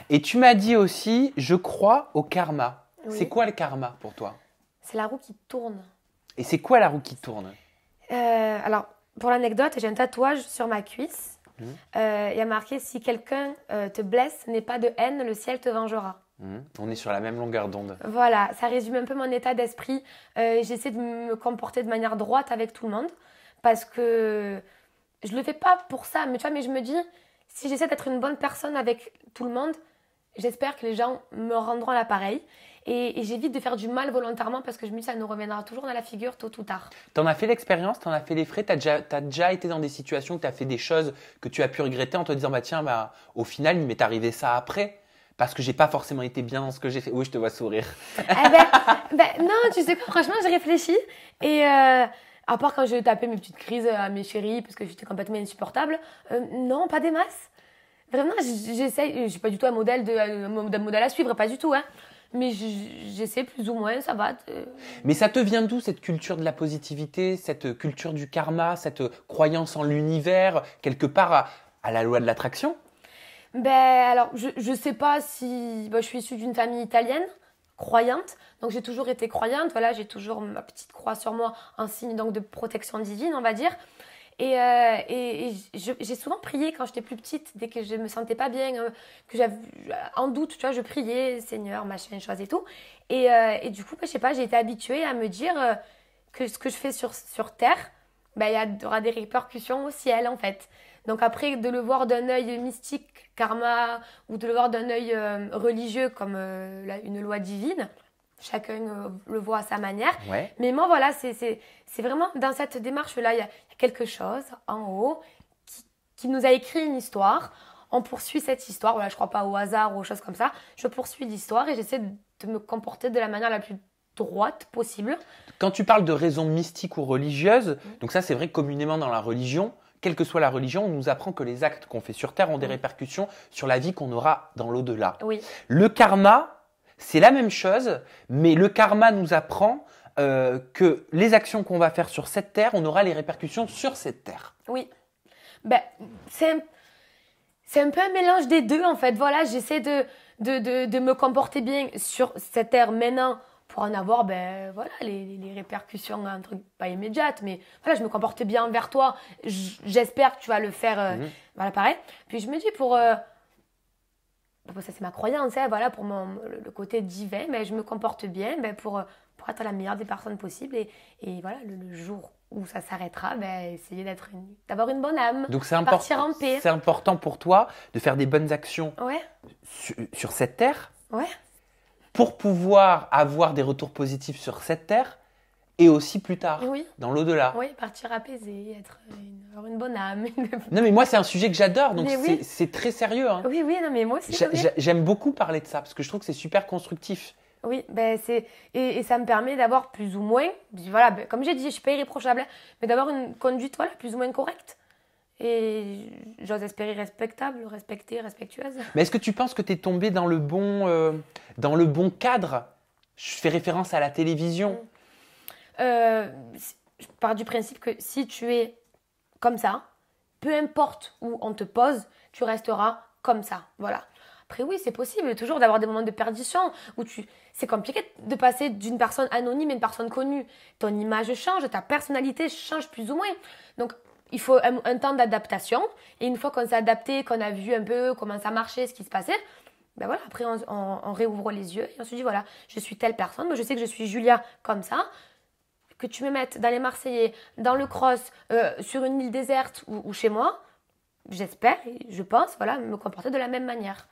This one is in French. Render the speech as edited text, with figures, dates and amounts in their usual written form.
Et tu m'as dit aussi, je crois au karma. Oui. C'est quoi le karma pour toi? C'est la roue qui tourne. Et c'est quoi la roue qui tourne? Alors, pour l'anecdote, j'ai un tatouage sur ma cuisse. Il y a marqué « Si quelqu'un te blesse, n'aie pas de haine, le ciel te vengera ». On est sur la même longueur d'onde. Voilà, ça résume un peu mon état d'esprit. J'essaie de me comporter de manière droite avec tout le monde parce que je le fais pas pour ça. Mais tu vois, mais je me dis, si j'essaie d'être une bonne personne avec tout le monde, j'espère que les gens me rendront l'appareil. Et j'évite de faire du mal volontairement parce que je me dis ça nous reviendra toujours dans la figure tôt ou tard. T'en as fait l'expérience, t'en as fait les frais, t'as déjà été dans des situations où t'as fait des choses que tu as pu regretter en te disant tiens, au final, il m'est arrivé ça après parce que j'ai pas forcément été bien dans ce que j'ai fait. Oui, je te vois sourire. Non, tu sais quoi, franchement, j'ai réfléchi. Et à part quand j'ai tapé mes petites crises à mes chéris parce que j'étais complètement insupportable, non, pas des masses. Vraiment, j'essaye, je suis pas du tout un modèle à suivre, pas du tout, hein. Mais j'essaie plus ou moins, ça va. Mais ça te vient d'où cette culture de la positivité, cette culture du karma, cette croyance en l'univers, quelque part à la loi de l'attraction? Alors, je sais pas si... je suis issue d'une famille italienne, croyante. Donc, j'ai toujours été croyante. Voilà, j'ai toujours ma petite croix sur moi, un signe donc de protection divine, on va dire. Et j'ai souvent prié quand j'étais plus petite, dès que je me sentais pas bien, que j'avais en doute, tu vois, je priais, Seigneur, machin, chose et tout. Et du coup, je sais pas, j'ai été habituée à me dire que ce que je fais sur terre, il y aura des répercussions au ciel, en fait. Donc après, de le voir d'un œil mystique, karma, ou de le voir d'un œil religieux comme une loi divine, chacun le voit à sa manière. Ouais. Mais moi, voilà, c'est vraiment dans cette démarche-là, il y a quelque chose en haut qui nous a écrit une histoire. On poursuit cette histoire. Voilà, je ne crois pas au hasard ou aux choses comme ça. Je poursuis l'histoire et j'essaie de me comporter de la manière la plus droite possible. Quand tu parles de raisons mystiques ou religieuses, donc ça c'est vrai que communément dans la religion, quelle que soit la religion, on nous apprend que les actes qu'on fait sur Terre ont des répercussions sur la vie qu'on aura dans l'au-delà. Oui. Le karma, c'est la même chose, mais le karma nous apprend que les actions qu'on va faire sur cette Terre, on aura les répercussions sur cette Terre. Oui. C'est un peu un mélange des deux, en fait. Voilà, j'essaie de me comporter bien sur cette Terre maintenant pour en avoir voilà, les répercussions, pas immédiates, mais voilà, je me comporte bien envers toi. J'espère que tu vas le faire, voilà, pareil. Puis je me dis ça c'est ma croyance, hein, voilà, pour le côté divin, je me comporte bien pour être la meilleure des personnes possibles. Et voilà, le jour où ça s'arrêtera, essayer d'avoir une bonne âme, donc partir en paix. C'est important pour toi de faire des bonnes actions sur cette Terre. Ouais. Pour pouvoir avoir des retours positifs sur cette Terre et aussi plus tard, dans l'au-delà. Oui, partir apaisé, avoir une bonne âme. Non, mais moi, c'est un sujet que j'adore, donc c'est très sérieux. Hein. Oui, non, mais moi aussi. J'aime beaucoup parler de ça, parce que je trouve que c'est super constructif. Oui, et ça me permet d'avoir plus ou moins, voilà, comme j'ai dit, je ne suis pas irréprochable, mais d'avoir une conduite plus ou moins correcte. Et j'ose espérer respectée, respectueuse. Mais est-ce que tu penses que tu es tombée dans le bon cadre? Je fais référence à la télévision. Je pars du principe que si tu es comme ça, peu importe où on te pose, tu resteras comme ça. Voilà. Après, oui, c'est possible toujours d'avoir des moments de perdition où c'est compliqué de passer d'une personne anonyme à une personne connue. Ton image change, ta personnalité change plus ou moins. Donc, il faut un temps d'adaptation. Et une fois qu'on s'est adapté, qu'on a vu un peu comment ça marchait, ce qui se passait, voilà, après on réouvre les yeux et on se dit voilà, je suis telle personne, mais je sais que je suis Julia comme ça. Que tu me mettes dans les Marseillais, dans le cross, sur une île déserte ou chez moi, j'espère et je pense, voilà, me comporter de la même manière.